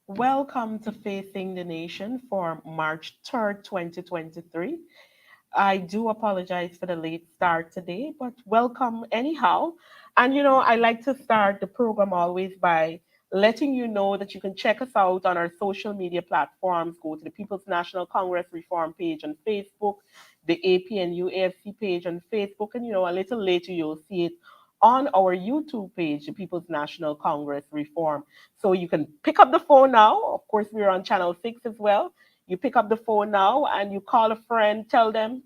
Welcome to Facing the Nation for March 3rd, 2023. I do apologize for the late start today, but welcome anyhow. And I like to start the program always by letting you know that you can check us out on our social media platforms. Go to the People's National Congress Reform page on Facebook, the APNU AFC page on Facebook, and a little later you'll see it on our YouTube page, the People's National Congress Reform. So you can pick up the phone now. Of course, we're on channel 6 as well. You pick up the phone now and you call a friend, tell them,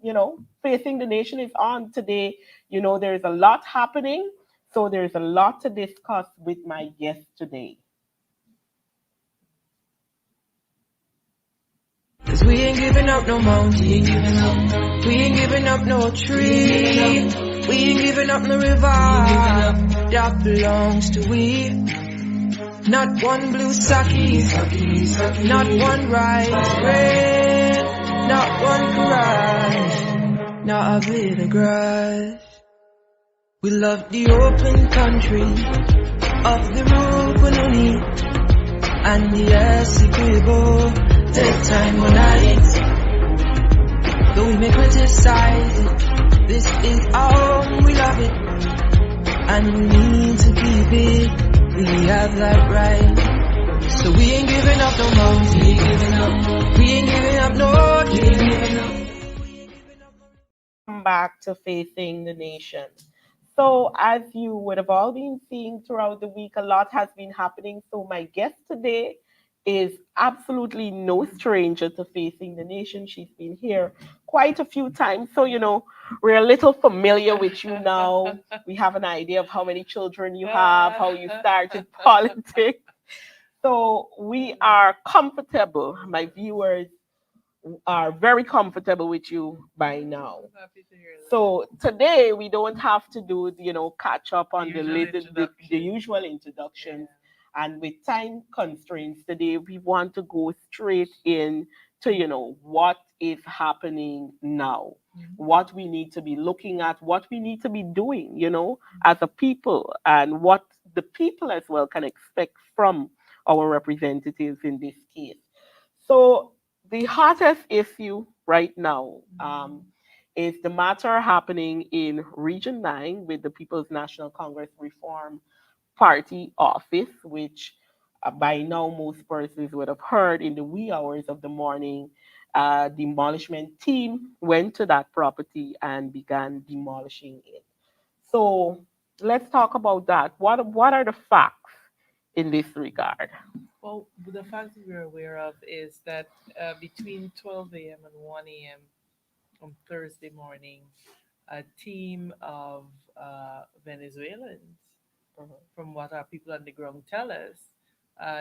Facing the Nation is on today. There's a lot happening. So there's a lot to discuss with my guest today. Cause we ain't giving up no mountain. We ain't giving up no tree. We ain't giving up no river. That belongs to we. Not one blue sake, not one rice bread, not one cry, not a bit of grass. We love the open country of the Rupununi and the Essequibo. Take time on night, though we may criticize it. This is our home, we love it, and we need to keep it. We have that right. So we ain't giving up no mountain. We ain't giving up. We ain't giving up no. We ain't giving up. Welcome back to Facing the Nation. So, as you would have all been seeing throughout the week, a lot has been happening. So, my guest today is absolutely no stranger to Facing the Nation. She's been here quite a few times. So, we're a little familiar with you now. We have an idea of how many children you have, how you started politics. So, we are comfortable. My viewers are very comfortable with you by now. I'm happy to hear that. So today we don't have to do, catch up on the Usual little the introduction. usual introductions. And with time constraints today, we want to go straight in to, what is happening now, what we need to be looking at, what we need to be doing, as a people, and what the people as well can expect from our representatives in this case. So the hottest issue right now is the matter happening in Region 9 with the People's National Congress Reform Party office, which by now most persons would have heard in the wee hours of the morning. Demolishment team went to that property and began demolishing it. So let's talk about that. What are the facts in this regard? Well, the fact that we're aware of is that between 12 a.m. and 1 a.m. on Thursday morning, a team of Venezuelans, from what our people on the ground tell us,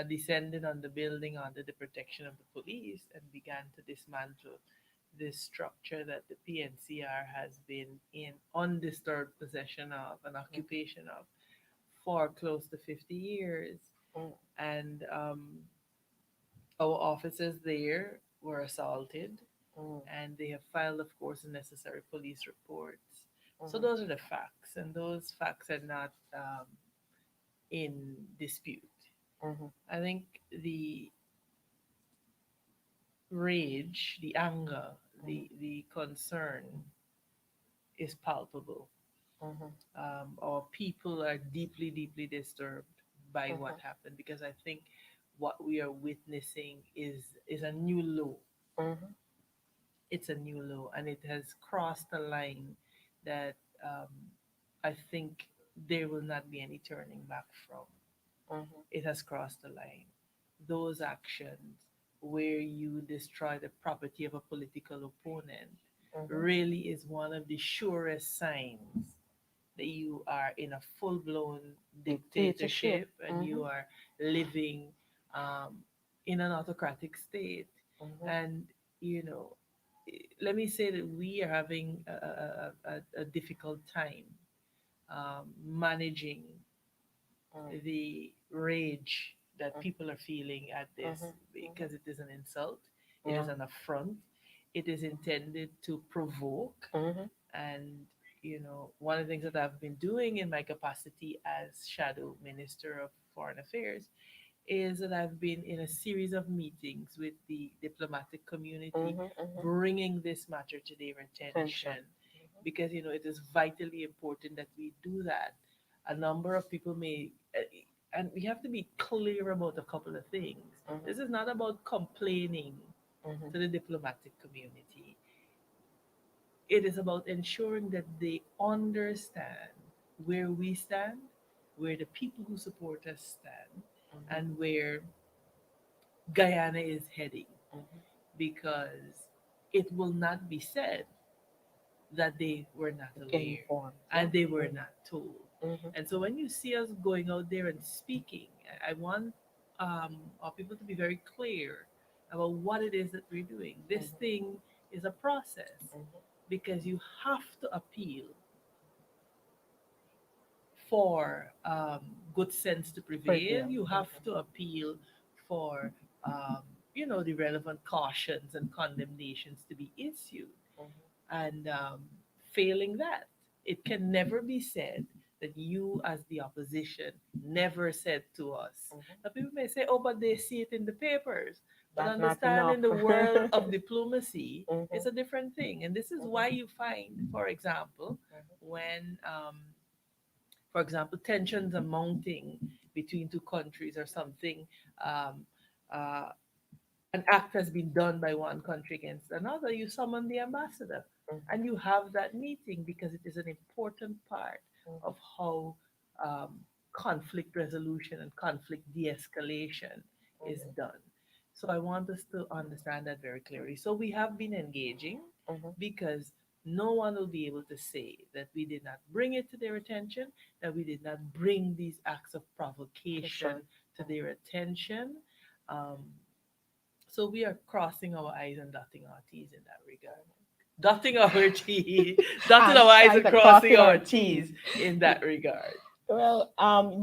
descended on the building under the protection of the police and began to dismantle this structure that the PNCR has been in undisturbed possession of, an occupation of, for close to 50 years. Mm, And our officers there were assaulted, mm, and they have filed, of course, the necessary police reports. So mhm, those are the facts, and those facts are not in dispute. mhm, I think the rage, the anger, mhm, the concern is palpable. mhm, Our people are deeply, deeply disturbed by mhm, what happened, because I think what we are witnessing is a new low. mhm, It's a new low, and it has crossed a line that um, I think there will not be any turning back from. mhm, It has crossed the line. Those actions where you destroy the property of a political opponent mhm. really is one of the surest signs that you are in a full blown Dictatorship. dictatorship and you Mhm, are living um, in an autocratic state. mhm, And, you know, let me say that we are having a difficult time managing mhm, the rage that mhm, people are feeling at this, mhm, mhm. because it is an insult, it is Yeah. an affront, it is intended to provoke. Mhm, And, you know, one of the things that I've been doing in my capacity as shadow minister of foreign affairs is that I've been in a series of meetings with the diplomatic community, Mhm. Mhm. bringing this matter to their Tension. attention, because it is vitally important that we do that. A number of people may, and we have to be clear about a couple of things. Mhm. This is not about complaining Mhm. to the diplomatic community. It is about ensuring that they understand where we stand, where the people who support us stand, Mhm. and where Guyana is heading, Mhm. because it will not be said that they were not aware Informed. Yeah. and they were Mhm. not told. Mhm. And so when you see us going out there and speaking, I want our people to be very clear about what it is that we're doing. This Mhm. thing is a process, Mhm. because you have to appeal for good sense to prevail. Prevail. You have Mhm. to appeal for um, the relevant cautions and condemnations to be issued. Mhm. And failing that, it can never be said that you, as the opposition, never said to us. Mhm. Now, people may say, oh, but they see it in the papers. But That's not understand, enough. in the world of diplomacy, it's Mhm. a different thing. And this is why Mhm. you find, for example, Mhm. when for example, tensions are mounting between two countries or something. Um, uh, an act has been done by one country against another, you summon the ambassador Mhm. and you have that meeting, because it is an important part Mhm. of how um, conflict resolution and conflict de escalation is Mhm. done. So I want us to understand that very clearly. So we have been engaging, Mhm. because no one will be able to say that we did not bring it to their attention, that we did not bring these acts of provocation Question. to their attention. Um, so we are crossing our I's and dotting our T's in that regard. Dotting our T's, dotting And our I's trying and to crossing crossing our our T's. T's in that regard. Well,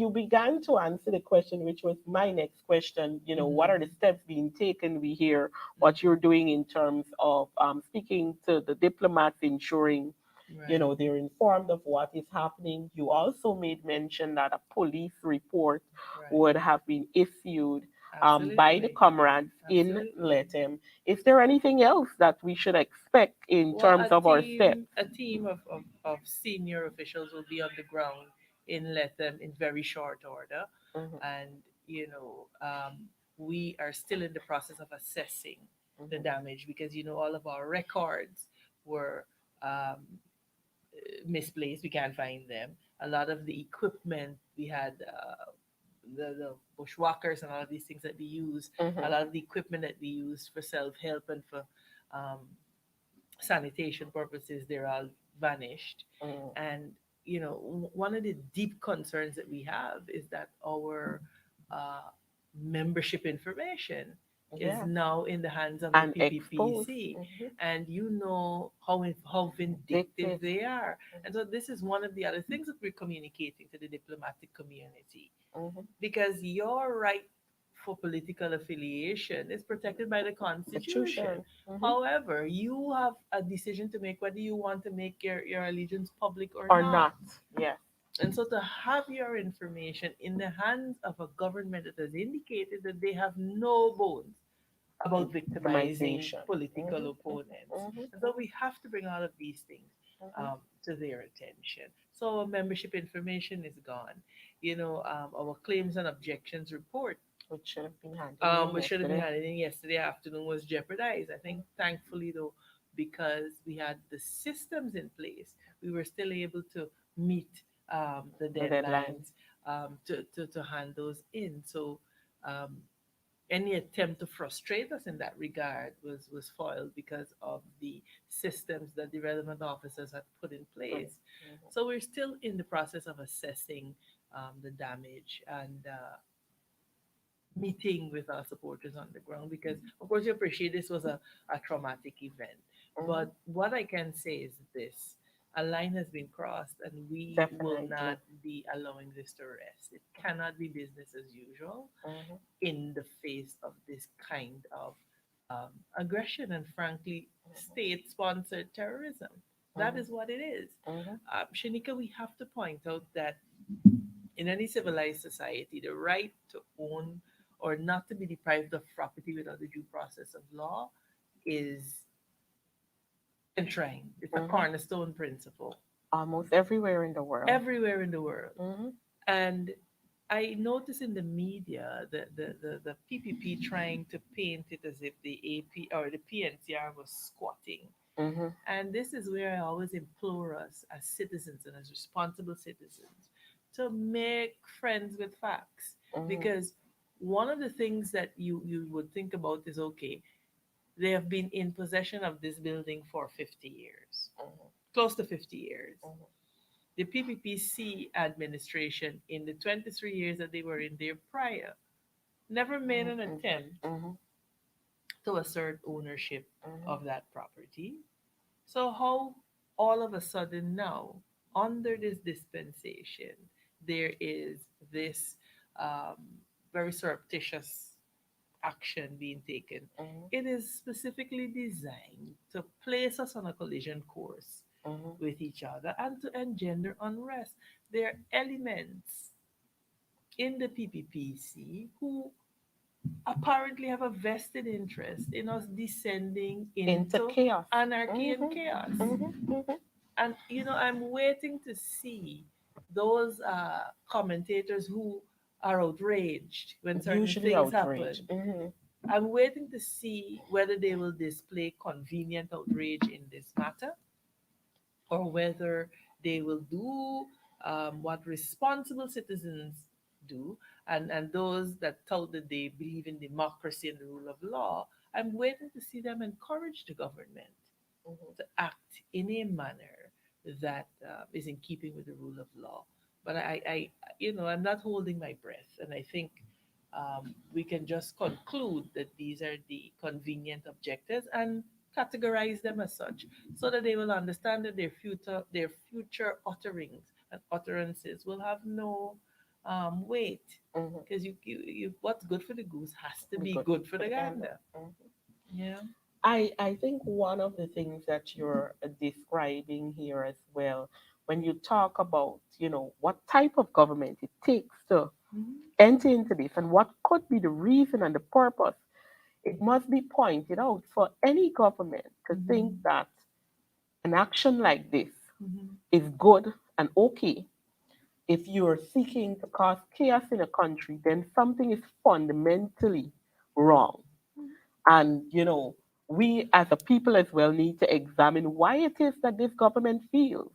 you began to answer the question, which was my next question. What are the Mm-hmm. steps being taken? We hear what you're Mm-hmm. doing in terms of speaking to the diplomats, ensuring, Right. they're informed of what is happening. You also made mention that a police report Right. would have been issued by the Absolutely. comrades in Absolutely. Letem. Is there anything else that we should expect in Well, terms of our steps? a team of senior officials will be on the ground in Lethem in very short order. Mhm. And, we are still in the process of assessing the Mhm. damage, because, all of our records were um, misplaced. We can't find them. A lot of the equipment we had, the bushwhackers and all of these things that we use, a Mhm. lot of the equipment that we use for self help and for um, sanitation purposes, they're all vanished. Mhm. And, one of the deep concerns that we have is that our uh, membership information is Yes. now in the hands of the And exposed. PPPC. Mhm. And you know how vindictive Addictive. they are. And so this is one of the other things that we're communicating to the diplomatic community, Mhm. because your right for political affiliation is protected by the Constitution. Constitution. Mhm. However, you have a decision to make whether you want to make your allegiance public or Or not. not. Yes. And so to have your information in the hands of a government that has indicated that they have no bones about victimizing Victimization. political Mhm. opponents. Mhm. And so we have to bring all of these things Mhm. to their attention. So our membership information is gone. Our claims and objections report, Which should have been handed in which should have been yesterday. handed in yesterday afternoon, was jeopardized. I think, thankfully, though, because we had the systems in place, we were still able to meet the The deadline. deadlines, to hand those in. So um, any attempt to frustrate us in that regard was foiled because of the systems that the relevant officers had put in Good. place. Mhm. So we're still in the process of assessing the damage and meeting with our supporters on the ground, because of course you appreciate this was a traumatic event. Mhm. But what I can say is this: a line has been crossed, and we will Definitely. not be allowing this to rest. It cannot be business as usual Mhm. in the face of this kind of aggression and, frankly, state sponsored terrorism. That Mhm. is what it is. Mhm. Shanika, we have to point out that in any civilized society, the right to own or not to be deprived of property without the due process of law is enshrined. It's a Mm-hmm. cornerstone principle Almost everywhere in the world. everywhere in the world. Mm-hmm. And I notice in the media the PPP trying to paint it as if the AP or the PNCR was squatting. Mm-hmm. And this is where I always implore us as citizens and as responsible citizens to make friends with facts. Mm-hmm. Because one of the things that you would think about is okay, they have been in possession of this building for 50 years, Mm-hmm. close to 50 years. Mm-hmm. The PPPC administration, in the 23 years that they were in there prior, never made an Mm-hmm. attempt Mm-hmm. to assert ownership Mm-hmm. of that property. So, how all of a sudden now, under this dispensation, there is this um, very surreptitious action being taken? Mm-hmm. It is specifically designed to place us on a collision course Mm-hmm. with each other and to engender unrest. There are elements in the PPPC who apparently have a vested interest in us descending Into into chaos. anarchy and Mm-hmm. chaos. Mm-hmm. Mm-hmm. And I'm waiting to see those commentators who are outraged when certain Usually things outrage. happen. Mm-hmm. I'm waiting to see whether they will display convenient outrage in this matter, or whether they will do what responsible citizens do, and those that tout that they believe in democracy and the rule of law. I'm waiting to see them encourage the government Mm-hmm. to act in a manner that is in keeping with the rule of law. But I'm not holding my breath, and I think we can just conclude that these are the convenient objectives and categorize them as such, so that they will understand that their future utterings and utterances will have no weight. Mm-hmm. Because what's good for the goose has to Be be good good for for the the gander. gander. Mhm. Yeah. I think one of the things that you're describing here as well, when you talk about, what type of government it takes to Mhm. enter into this and what could be the reason and the purpose, it must be pointed out for any government to think Mhm. that an action like this Mhm. is good and okay. If you're seeking to cause chaos in a country, then something is fundamentally wrong. And, we as a people as well need to examine why it is that this government feels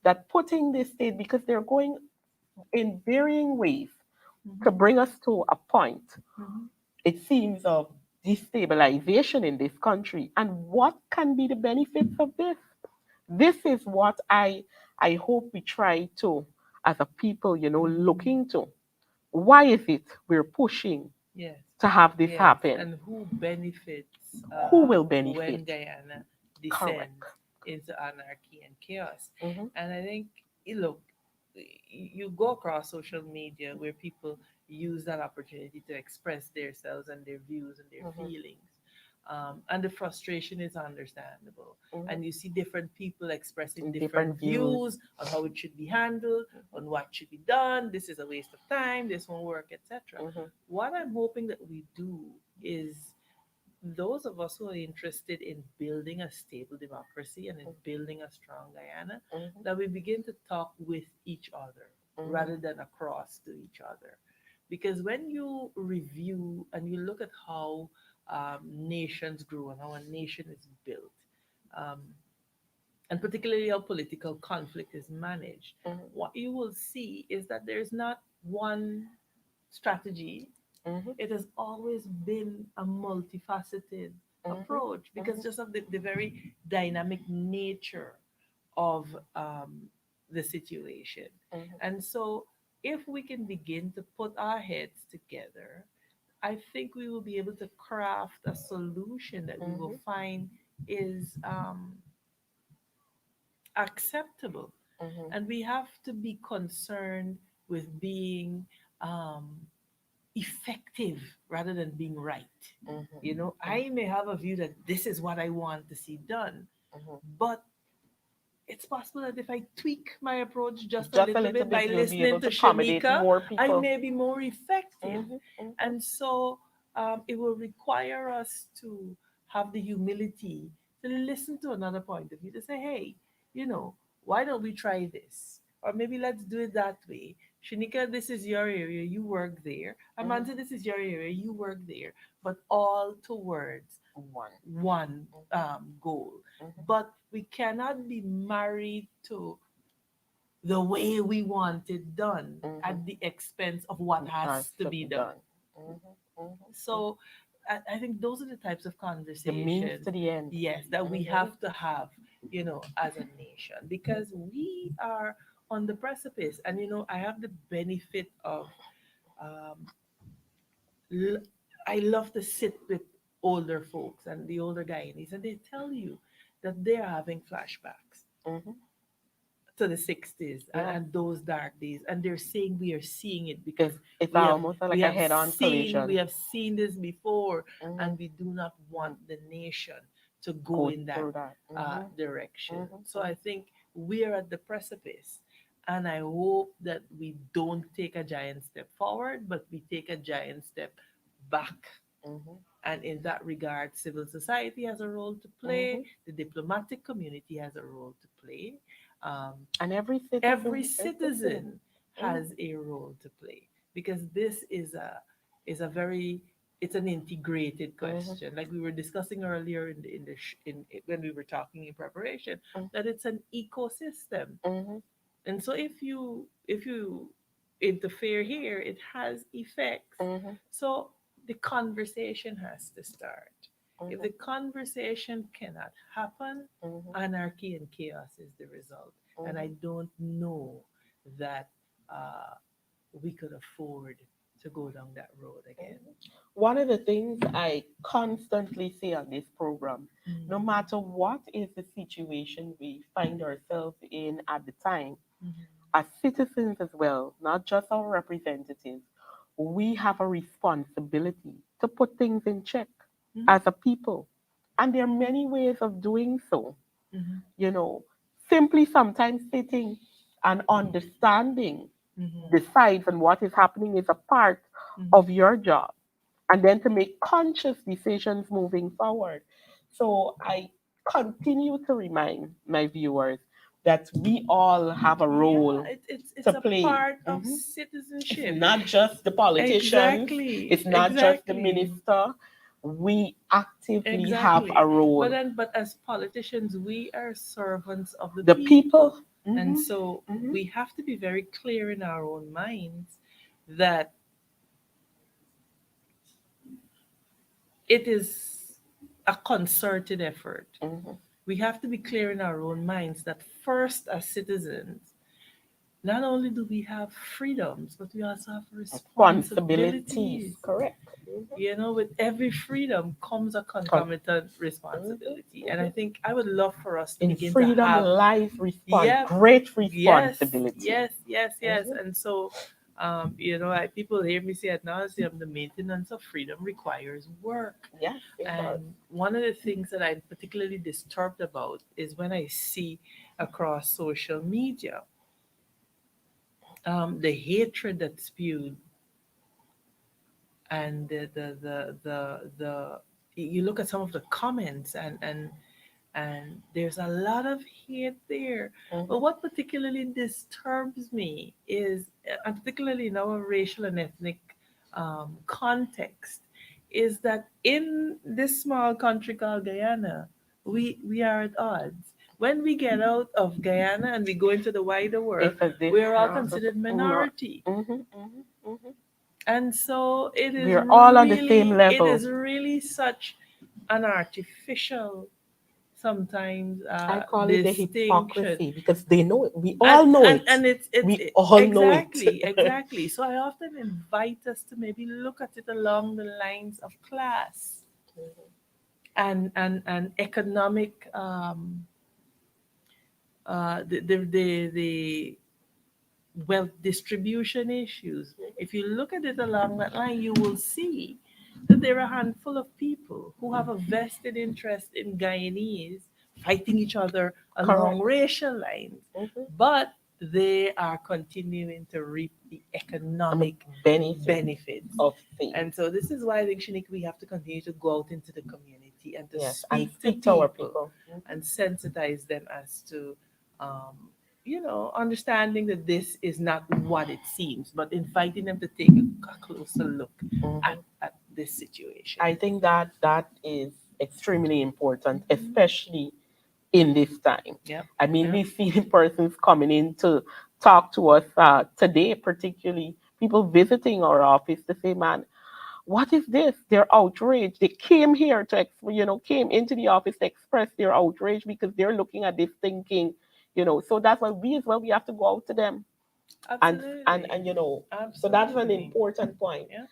that putting this state, because they're going in varying ways to Mhm. bring us to a point, Mhm. it seems, of destabilization in this country. And what can be the benefits of this? This is what I hope we try to, as a people, look Mhm. into. Why is it we're pushing Yes. to have this Yes. happen? And who benefits Who will when benefit? Guyana Correct. descends into anarchy and chaos? Hmm. And I think, look, you go across social media where people use that opportunity to express themselves and their views and their Hmm. feelings. And the frustration is understandable. Hmm. And you see different people expressing different Different views. views on how it should be handled, on what should be done. This is a waste of time. This won't work, etc. Hmm. What I'm hoping that we do is, those of us who are interested in building a stable democracy and in building a strong Guyana, Hmm. that we begin to talk with each other Hmm. rather than across to each other. Because when you review and you look at how nations grew and how a nation is built, um, and particularly how political conflict is managed, Hmm. what you will see is that there's not one strategy. Hmm. It has always been a multifaceted Hmm. approach, because Hmm. just of the very dynamic nature of the situation. Hmm. And so, if we can begin to put our heads together, I think we will be able to craft a solution that we will Hmm. find is acceptable. Hmm. And we have to be concerned with being um, effective rather than being right. Hmm. I may have a view that this is what I want to see done, Hmm. but it's possible that if I tweak my approach just a Just a little little bit by bit, you'll be listening able to to accommodate Shanika, more I people. may be more effective. Mhm, mhm, And so it will require us to have the humility to listen to another point of view, to say, hey, you know, why don't we try this? Or maybe let's do it that way. Shanika, this is your area, you work there. mhm. Amanda, this is your area, you work there. But all towards One. one Mhm, goal. mhm, But we cannot be married to the way we want it done mhm. at the expense of what Has has to to be be done. done. Mhm, mhm, mhm. So I think those are the types of The means conversations, to the end. yes, that we Mhm, have to have, as a nation, because we are on the precipice. And, I have the benefit of, um, l- I love to sit with older folks and the older Guyanese, and they tell you that they're having flashbacks mhm. to the 60s and, Yeah. and those dark days, and they're saying we are seeing it because It's we have almost we like a have head-on seen we collision. have seen this before, Mhm. and we do not want the nation to go Go in that through that. Mhm, direction. mhm, So I mhm, think we are at the precipice, and I hope that we don't take a giant step forward, but we take a giant step back. mhm, And in that regard, civil society has a role to play, mhm. the diplomatic community has a role to play. Um, And every every citizen is listening. citizen Mhm, has a role to play, because this is a very, it's an integrated mhm, question, like we were discussing earlier when we were talking in preparation, mhm, that it's an ecosystem. mhm, And so if you interfere here, it has effects. mhm, So the conversation has to start. If mhm, the conversation cannot happen, mhm, anarchy and chaos is the result. And I mhm, don't know that uh, we could afford to go down that road again. mhm. One of the things I constantly say on this program, no Mm, matter what is the situation we find ourselves in at the time, mhm, as citizens as well, not just our representatives, we have a responsibility to put things in check mhm, as a people. And there are many ways of doing so. mhm, You know, simply sometimes sitting and understanding mhm, the sides and what is happening is a part mhm. of your job. And then to make conscious decisions moving forward. So I continue to remind my viewers that we all have a Yeah, role it's to a play. part of Mhm. It's citizenship. not just the politicians, Exactly, it's not just the exactly, minister. We actively have a exactly. But role. then, but as politicians, we are servants of the The people, people. and Hmm. so Hmm. we have to be very clear in our own minds that it is a concerted effort. Hmm. We have to be clear in our own minds that first, as citizens, not only do we have freedoms, but we also have Responsibilities. responsibilities. Correct. Hmm. With every freedom comes a Con- concomitant mhm, responsibility. And I mhm. think I would love for us to In begin to freedom have, lies yeah, great yes, responsibility. yes, yes, yes. Mhm. And so, people hear me say it now, the maintenance of freedom requires work. Yes, it does. And one of the things that I'm particularly disturbed about is when I see across social media the hatred that's spewed, and the you look at some of the comments, and there's a lot of hate there. But Mhm. what particularly disturbs me is, and particularly in our racial and ethnic context, is that in this small country called Guyana, we are at odds. When we get out of Guyana and we go into the wider world, It's as if we are all we're on considered the minority. mhm, mhm, mhm. And so We're all on the same it level. is really such an artificial sometimes I call it the distinction. hypocrisy because they know it. We and all know and, it. and We all know it. exactly. So I often invite us to maybe look at it along the lines of class and economic, the wealth distribution issues. If you look at it along that line, you will see that there are a handful of people who have a vested interest in Guyanese fighting each other along Correct. racial lines, Mhm. but they are continuing to reap the I'm a economic benefit benefits. of things. And so this is why I think, Shanika, we have to continue to go out into the community and to Yes, and speak to speak to our people people. Mhm. and sensitize them as to, um, understanding that this is not what it seems, but inviting them to take a closer look Mhm. at this situation. I think that that is extremely important, Mhm. especially in this time. Yep. I mean, Yep. we've seen persons coming in to talk to us today, particularly people visiting our office to say, man, what is this? They're outraged. They came here to, came into the office to express their outrage because they're looking at this thinking, so that's why we as well, we have to go out to them Absolutely. and so that's an Absolutely. important point. Yeah.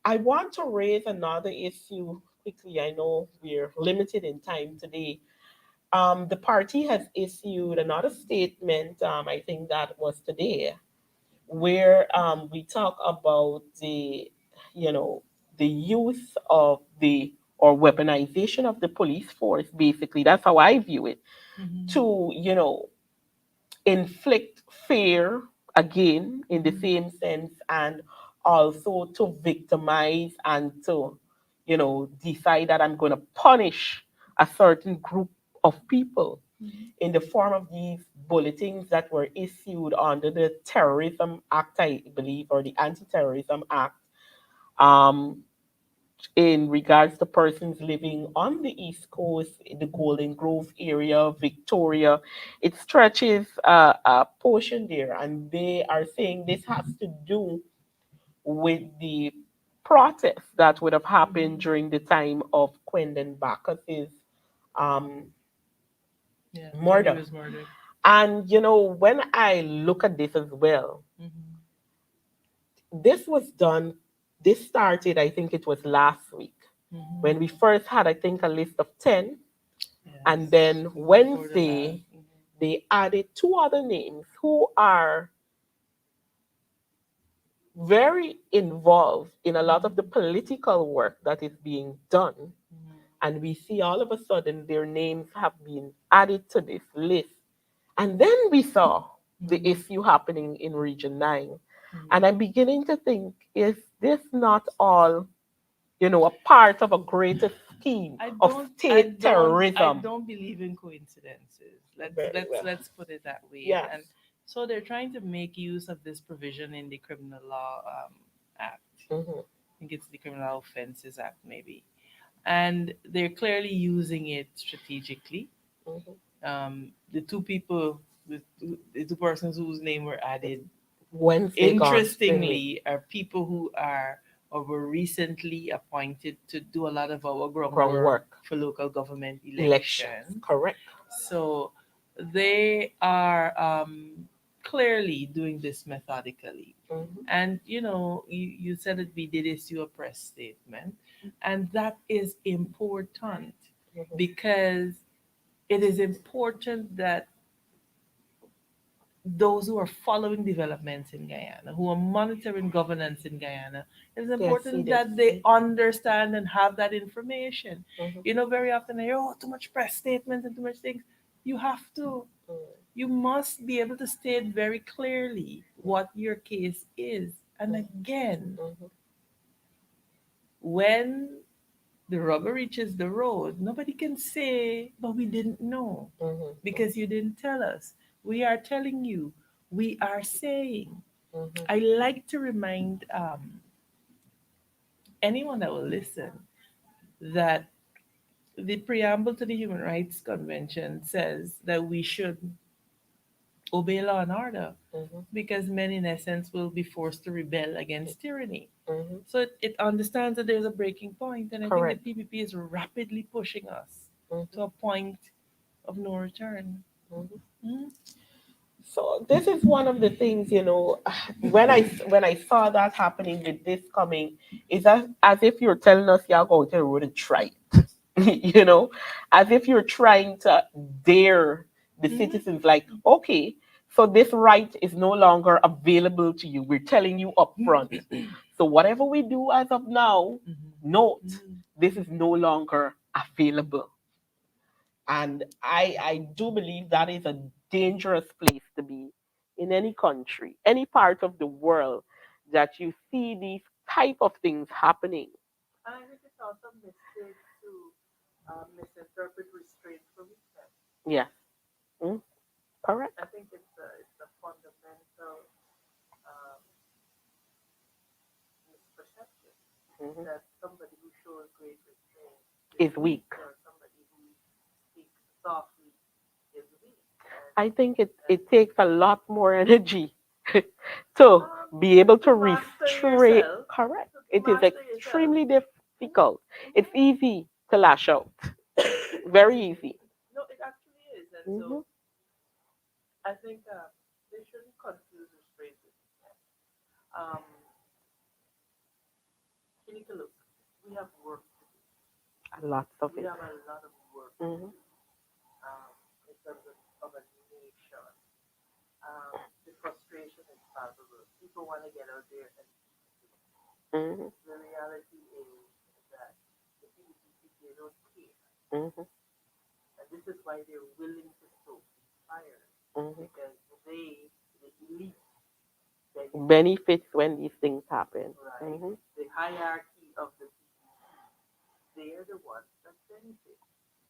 I want to raise another issue quickly. I know we're limited in time today. The party has issued another statement, I think that was today, where we talk about you know, the use of the or weaponization of the police force. Basically, that's how I view it. Mhm. To inflict fear again in the Mhm. same sense, and also to victimize and to decide that I'm going to punish a certain group of people Mhm. in the form of these bulletins that were issued under the Terrorism Act, I believe, or the Anti-Terrorism Act, um, in regards to persons living on the East Coast, in the Golden Grove area, Victoria. It stretches a portion there, and they are saying this has to do with the protests that would have happened Mhm. during the time of Quendon Bacchus's um, Yeah. When he murder. was murdered. And when I look at this as well, Mhm. this was done, this started, I think it was last week, Mhm. when we first had, I think, a list of 10. And Yes. then Before the last. Wednesday, they added two other names who are very involved in a lot of the political work that is being done. Mhm. And we see all of a sudden their names have been added to this list. And then we saw the Mhm. issue happening in Region 9. And Mhm. I'm beginning to think, is this not all, a part of a greater scheme I of don't I state don't I terrorism? don't believe in coincidences. Let's Very let's well. let's put it that way. Yes. And so they're trying to make use of this provision in the Criminal Law Act. Hmm. I think it's the Criminal Offences Act, maybe. And they're clearly using it strategically. Hmm. The two people, the two persons whose name were added, Wednesday gone, extremely interestingly, are people who are or were recently appointed to do a lot of our groundwork groundwork, for local government elections, elections. correct. So they are clearly doing this methodically. Hmm. And you said that we did issue a press statement, and that is important Hmm. because it is important that those who are following developments in Guyana, who are monitoring governance in Guyana, it's Yes, see important this. that they understand and have that information. Hmm. Very often I hear, oh, too much press statements and too much things. You have to, you must be able to state very clearly what your case is. And again, Hmm. when the rubber reaches the road, nobody can say, but we didn't know Hmm. because you didn't tell us. We are telling you, we are saying. Hmm. I like to remind anyone that will listen that the preamble to the Human Rights Convention says that we should obey law and order Hmm. because men, in essence, will be forced to rebel against tyranny. Hmm. So it understands that there's a breaking point, and I think the Correct. PPP is rapidly pushing us to Hmm. a point of no return. Hmm. Mm. So this is one of the things, when I saw that happening with this coming, is as if you're telling us you're going to the road and try it, as if you're trying to dare the Mhm. citizens, like, okay, so this right is no longer available to you. We're telling you up front. So whatever we do as of now, Mhm. note Mhm. this is no longer available. And I do believe that is a dangerous place to be in any country, any part of the world that you see these type of things happening. And I think it's also a mistake to misinterpret restraint for weakness. Yes. Mm, correct. I think it's a fundamental um, misperception Hmm. that somebody who shows great restraint is Is weak, weak. or somebody who speaks softly is weak. I think And it takes a lot more energy to be able to to master restrain. yourself, Correct. to It is master yourself. extremely Hmm. difficult. It's Hmm. easy to lash out. Very easy. No, it actually is. And Hmm. so I think they shouldn't confuse restraint with weakness. Um, you need to look. We have work to do. Lots of We it. have a lot of work to Hmm. do in terms of a nation. The frustration is palpable. People want to get out there and do it. Hmm. The reality is that the PDP they don't care, Hmm. and this is why they're willing to stoke these fires Hmm. because they, the elite, benefit, Benefits when these things happen. right? Hmm. The hierarchy of the PDP, they are the ones that benefit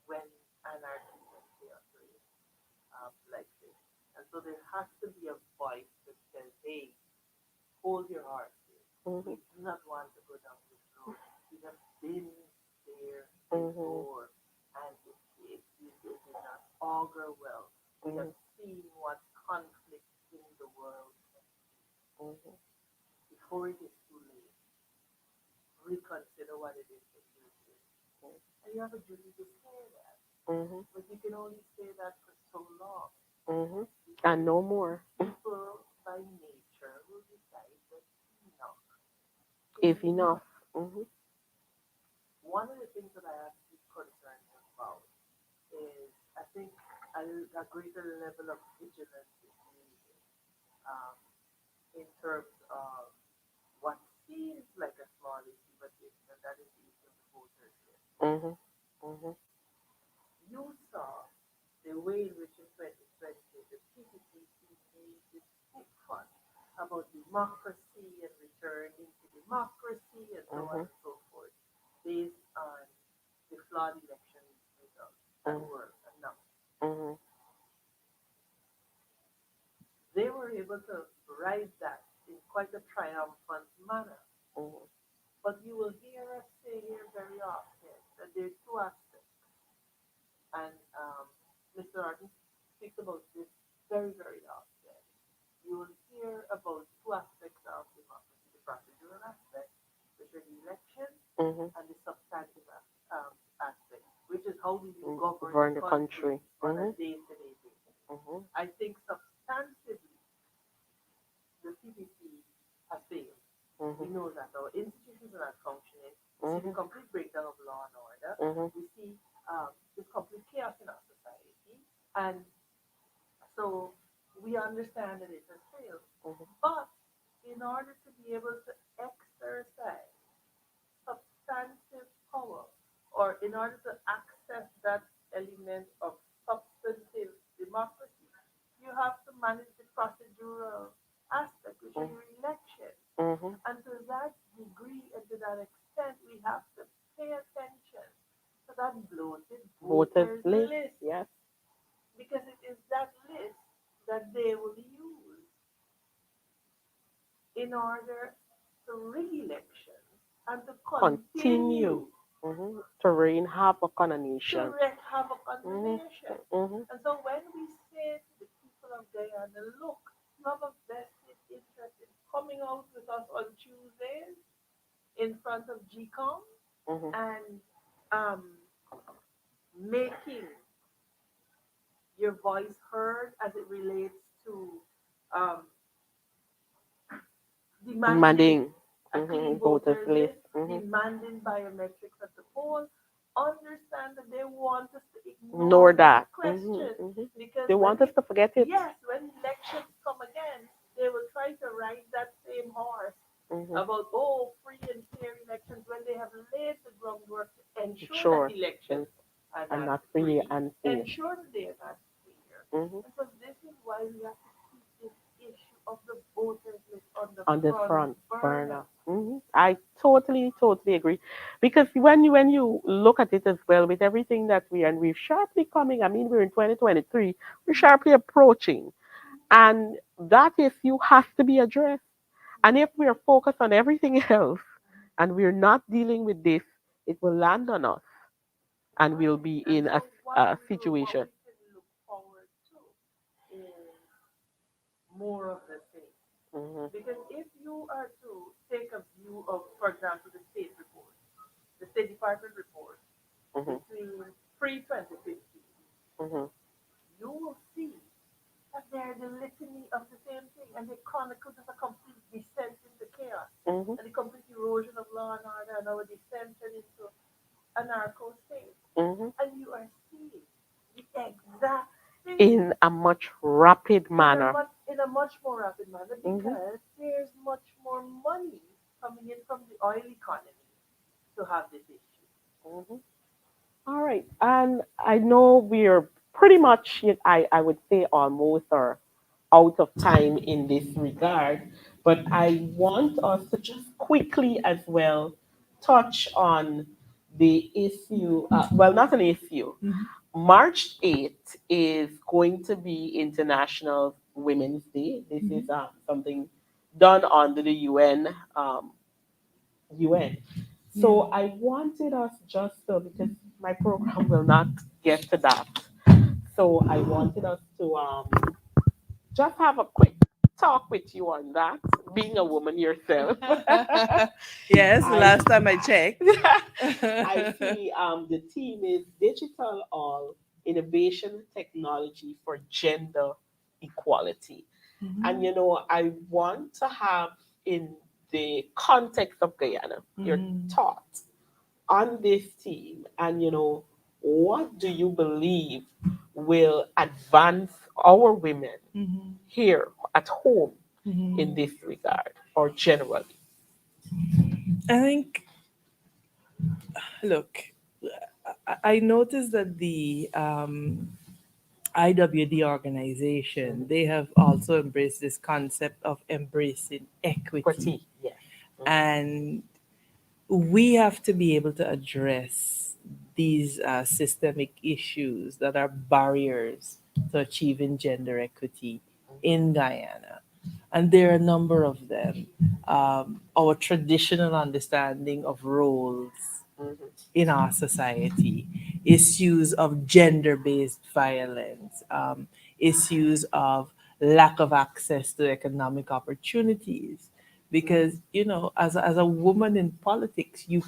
when anarchy, when chaos reigns like this. And so there has to be a voice that says, hey, hold your horses. Hmm. We do not want to go down this road. We have been there Hmm. before, and it did not augur well. We have Hmm. seen what conflict in the world can do. Hmm. Before it is too late, reconsider what it is that you're doing. And you have a duty to say that. Hmm. But you can only say that for so long Hmm. because And no more people by nature will decide that enough is is enough. enough. Hmm. One of the things that I have deep concerns about is I think a greater level of vigilance is needed um, in terms of what seems like a small issue, but and that is the issue of the voters list. Hmm. Hmm. You saw the way in which in 2020 the PPP made this big fun about democracy and returning to democracy and so on Hmm. and so forth, based on the flawed election results that Hmm. were announced. Hmm. They were able to ride that in quite a triumphant manner. Hmm. But you will hear us say here very often that there are two aspects, and Mr. Arden speaks about this very, very often. You will hear about two aspects of democracy: the procedural aspect, which are the elections, Hmm. and the substantive aspect, which is how we will govern the Burn the country country. on a Hmm. day-to-day basis. Hmm. I think substantively, the PPP has failed. We Hmm. know that our institutions are not functioning. We see the Hmm. complete breakdown of law and order. Hmm. We see this complete chaos in our society. And so we understand that it has failed. Hmm. But in order to be able to exercise substantive power, or in order to access that element of substantive democracy, you have to manage the procedural aspect, which are your elections. Hmm. And to that degree and to that extent, we have to pay attention to that bloated Voters voters list. list Yes. because it is that list that they will use in order to rig elections and to Continue. continue To rain havoc on a to nation. wreak havoc on the Hmm. nation. Hmm. And so when we say to the people of Guyana, look, you have a vested interest in coming out with us on Tuesdays in front of GCOM Hmm. and um, making your voice heard as it relates to um, demanding Demanding. a clean Voters voters list. list, demanding biometrics at the poll, understand that they want us to ignore Nor this that. question because They when want us to forget it. yes, when elections come again, they will try to ride that same horse Hmm. about free and fair elections when they have laid the groundwork to ensure that Sure. elections are and not not free free, and fair. ensure that they are not fair. Hmm. And so this is why we have to keep this issue of the voters list on the On the front front burner. burner. I totally agree, because when you look at it as well, with everything that we're sharply coming. I mean, we're in 2023. We're sharply approaching, and that issue has to be addressed. And if we are focused on everything else, and we're not dealing with this, it will land on us, and we'll Right. be And in so a what situation. we can look forward to is more of the same. Hmm. Because if you are to take a view of, for example, the state report, the State Department report Hmm. between pre-2015, Hmm. you will see that they're the litany of the same thing, and they chronicle just a complete descent into chaos Hmm. and the complete erosion of law and order and our descension into a narco state. Hmm. And you are seeing the exact thing In a much rapid manner. in a much more rapid manner Hmm. because there's much more money coming in from the oil economy to have this issue. Hmm. All right. And I know we're pretty much, I would say almost are out of time in this regard, but I want us to just quickly as well touch on the issue. Well, not an issue. Mm-hmm. March 8th is going to be International Women's Day. This is something done under the UN. Yeah. So I wanted us just to, because my program will not get to that. So I wanted us to just have a quick talk with you on that, being a woman yourself. Yes, the I last time I checked. I see the theme is Digital All Innovation Technology for Gender Equality. And Mhm. I want to have, in the context of Guyana, your Mhm. thoughts on this theme, and what do you believe will advance our women Mhm. here at home in Mhm. this regard, or generally? I think, look, I noticed that the IWD organization, Mhm. they have also embraced this concept of embracing equity. Equity, yes. Mhm. And we have to be able to address these systemic issues that are barriers to achieving gender equity in Guyana. And there are a number of them. Our traditional understanding of roles Mhm. in our society, issues of gender based violence, issues of lack of access to economic opportunities. Because as a woman in politics, you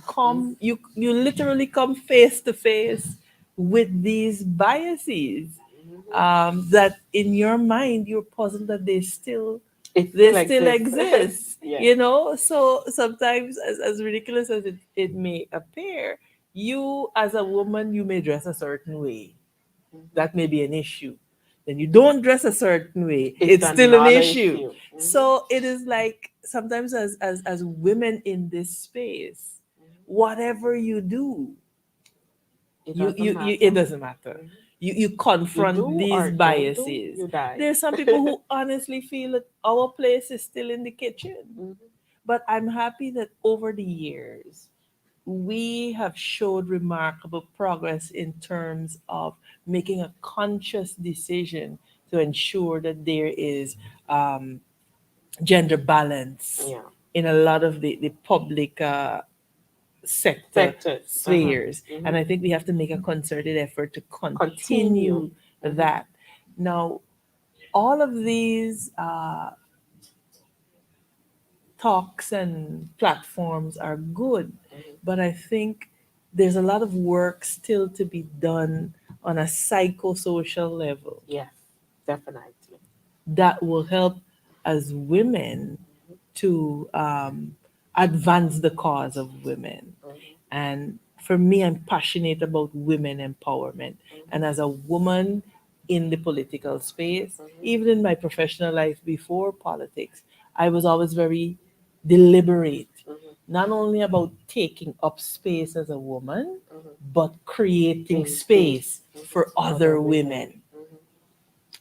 literally come face to face with these biases, Mhm. that in your mind you're puzzled that It they still still exists. exist. Yes. So sometimes, as ridiculous as it may appear, you as a woman, you may dress a certain way. Mhm. That may be an issue. Then you don't dress a certain way, It's it's still an another issue. issue. Mhm. So it is like sometimes, as women in this space, Mhm. whatever you do, It doesn't it matter. doesn't matter. Mhm. You You confront do these or don't do, biases. you die. There's some people who honestly feel that our place is still in the kitchen. Mhm. But I'm happy that over the years, we have showed remarkable progress in terms of making a conscious decision to ensure that there is um, gender balance Yeah. in a lot of the public sector Sectors. Uh-huh. spheres. And Mhm. I think we have to make a concerted effort to Continue. continue Mhm. that. Now, all of these talks and platforms are good, Mhm. but I think there's a lot of work still to be done on a psychosocial level Yes, definitely. that will help as women Mhm. to advance the cause of women. Mhm. And for me, I'm passionate about women empowerment. And as a woman in the political space, Mhm. even in my professional life before politics, I was always very deliberate Mhm. not only about taking up space as a woman, Mhm. but creating In space. space Mhm. for Other other women. women. Mhm.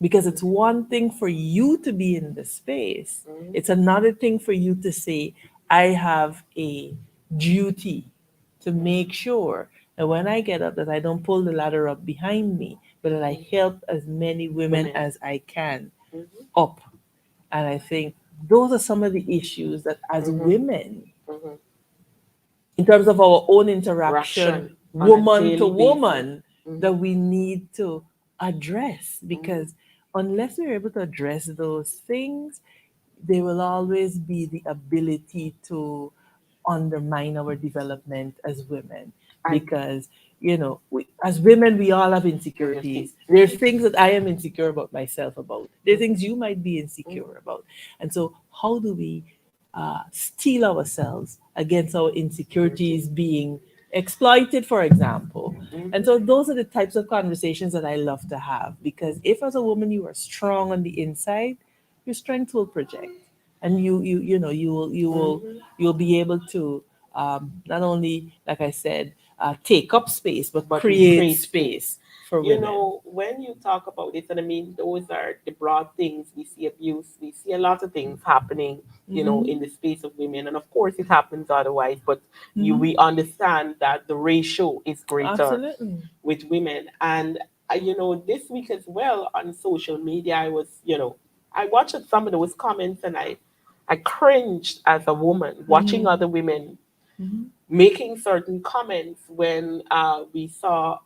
Because it's one thing for you to be in the space, Mhm. it's another thing for you to say, I have a duty to make sure that when I get up, that I don't pull the ladder up behind me, but that I Mhm. help as many women Women. as I can Mhm. up. And I think those are some of the issues that as Mhm. women, Mhm. in terms of our own interaction, Interaction on a woman to daily basis. woman, that Mhm. we need to address. Mhm. Because unless we're able to address those things, there will always be the ability to undermine our development as women. And Because as women, we all have obviously. insecurities. There's Mhm. things that I am insecure about myself about. There's Mhm. things you might be Mhm. insecure about. And so how do we steel ourselves against our Security. insecurities being exploited, for example? And Mhm. so those are the types of conversations that I love to have, because if as a woman you are strong on the inside, your strength will project, and Mhm. you'll be able to, not only, like I said, take up space, but But create create space. space for You women. know, when you talk about it, and I mean, those are the broad things. We see abuse, we see a lot of things happening, Hmm. in the space of women. And of course, it happens otherwise, but we Hmm. understand that the ratio is greater Absolutely. with women. And, this week as well on social media, I watched some of those comments and I cringed as a woman watching Hmm. other women Hmm. making certain comments when we saw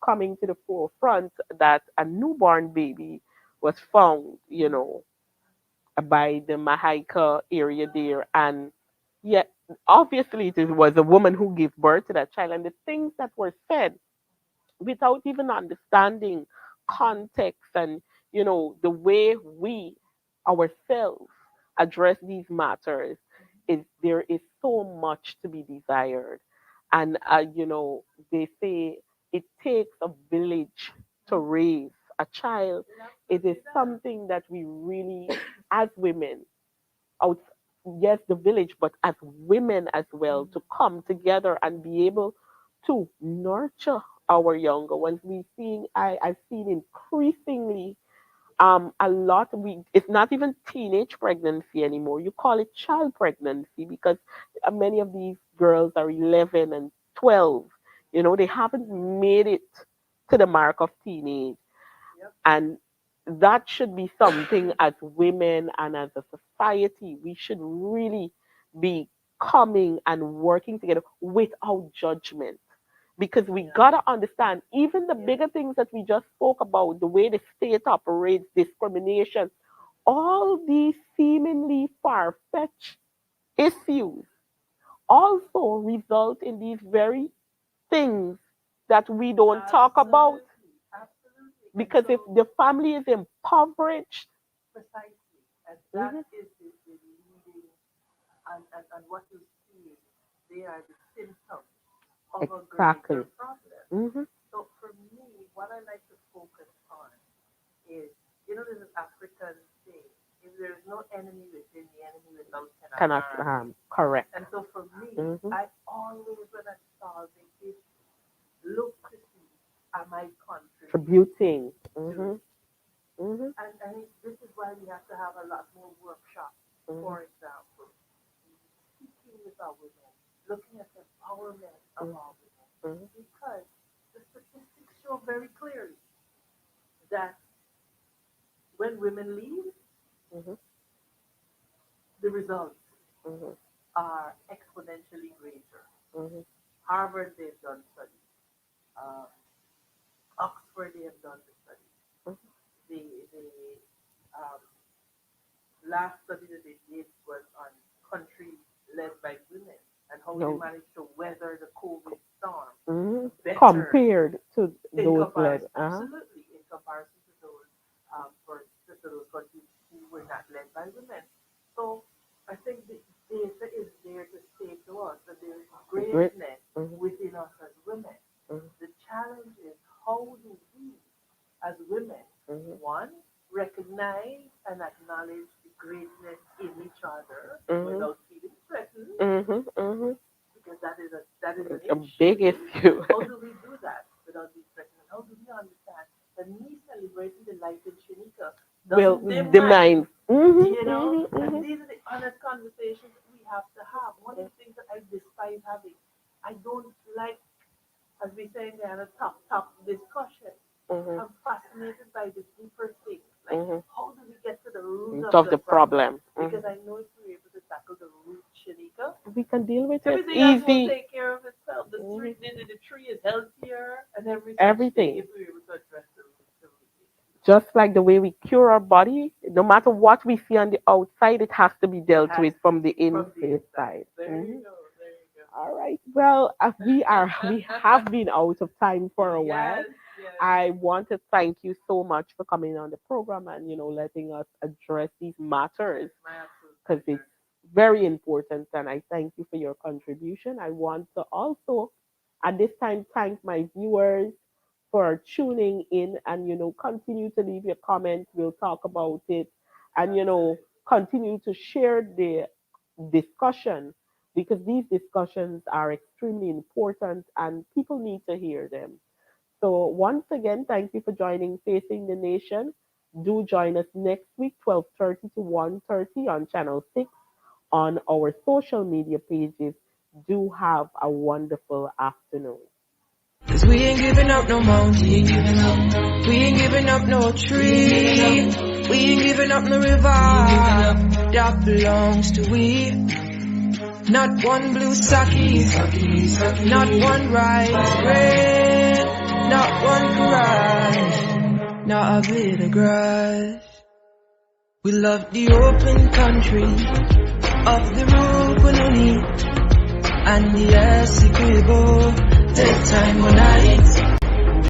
coming to the forefront that a newborn baby was found, by the Mahaika area there. And yet, obviously, it was a woman who gave birth to that child. And the things that were said without even understanding context and, the way we ourselves address these matters, there is so much to be desired. And, they say it takes a village to raise a child. It is something that we really, as women, out, yes, the village, but as women as well, to come together and be able to nurture our younger ones. I've seen increasingly a lot. It's not even teenage pregnancy anymore. You call it child pregnancy because many of these girls are 11 and 12. They haven't made it to the mark of teenage. And that should be something as women and as a society, we should really be coming and working together without judgment. Because we gotta understand, even the bigger things that we just spoke about, the way the state operates, discrimination, all these seemingly far fetched issues also result in these very things that we don't talk about. Absolutely. And Because if so, the family is impoverished, precisely, and that mhm, is the leading, and what you see, they are the symptoms of a exactly. greater problem. Hmm. So for me, what I like to focus on is, there's an African saying, if there is no enemy within, the enemy without cannot Cannot harm you. correct. And so for me, Hmm. I always, when I'm solving issues, look to see, am I contributing Contributing. to Hmm. it? Hmm. And this is why we have to have a lot more workshops, Hmm. for example, speaking with our women, looking at the empowerment of Hmm. our women, Hmm. because the statistics show very clearly that when women lead, Hmm. the results Hmm. are exponentially greater. Hmm. Harvard, they've done studies. Um, Oxford, they have done the studies. The um, last study that they did was on countries led by women and how they No. managed to weather the COVID storm Hmm. better Compared to in those led. comparison, Uh-huh. absolutely, in comparison to those to those countries who were not led by women. So I think the data is there to say to us that there is Great. greatness Hmm. within us as women. The challenge is, how do we, as women, Hmm. one, recognize and acknowledge the greatness in each other Hmm. without feeling threatened, Hmm. Hmm. that is an A issue. big issue. How do we do that without being threatened? How do we understand that me celebrating the life in Shanika Will doesn't dim the my, mind. and these are the honest conversations that we have to have. One of the things that I despise having, I don't like, as we say in Ghana, top discussion. Mhm. I'm fascinated by the deeper things. Like, Mhm. how do we get to the root Of of the the problem? problem. Because I know if we're able to tackle the root, Shanika, We can deal with it everything else will easy. take care of itself. Mhm. The tree is healthier and every such thing Everything. if we're able to address the root issue. Just like the way we cure our body, no matter what we see on the outside, it has to be It dealt has with from the from the inside. inside. There you Mhm. go. There you All right. Well, we have been out of time go. for a while. Yes, yes. I want to thank you so much for coming on the program and letting us address these matters My absolute because it's pleasure. very important. And I thank you for your contribution. I want to also, at this time, thank my viewers for tuning in and continue to leave your comments. We'll talk about it and Absolutely. continue to share the discussion because these discussions are extremely important and people need to hear them. So once again, thank you for joining Facing the Nation. Do join us next week, 12:30 to 1:30 on Channel 6 on our social media pages. Do have a wonderful afternoon. Cause we ain't giving up no mountain. We ain't giving up no tree. We ain't giving up no river that belongs to we. Not one blue sake, not one rice bread, not one garage, not a bit of grass. We love the open country of the Rupununi and the Essequibo. Take time on night.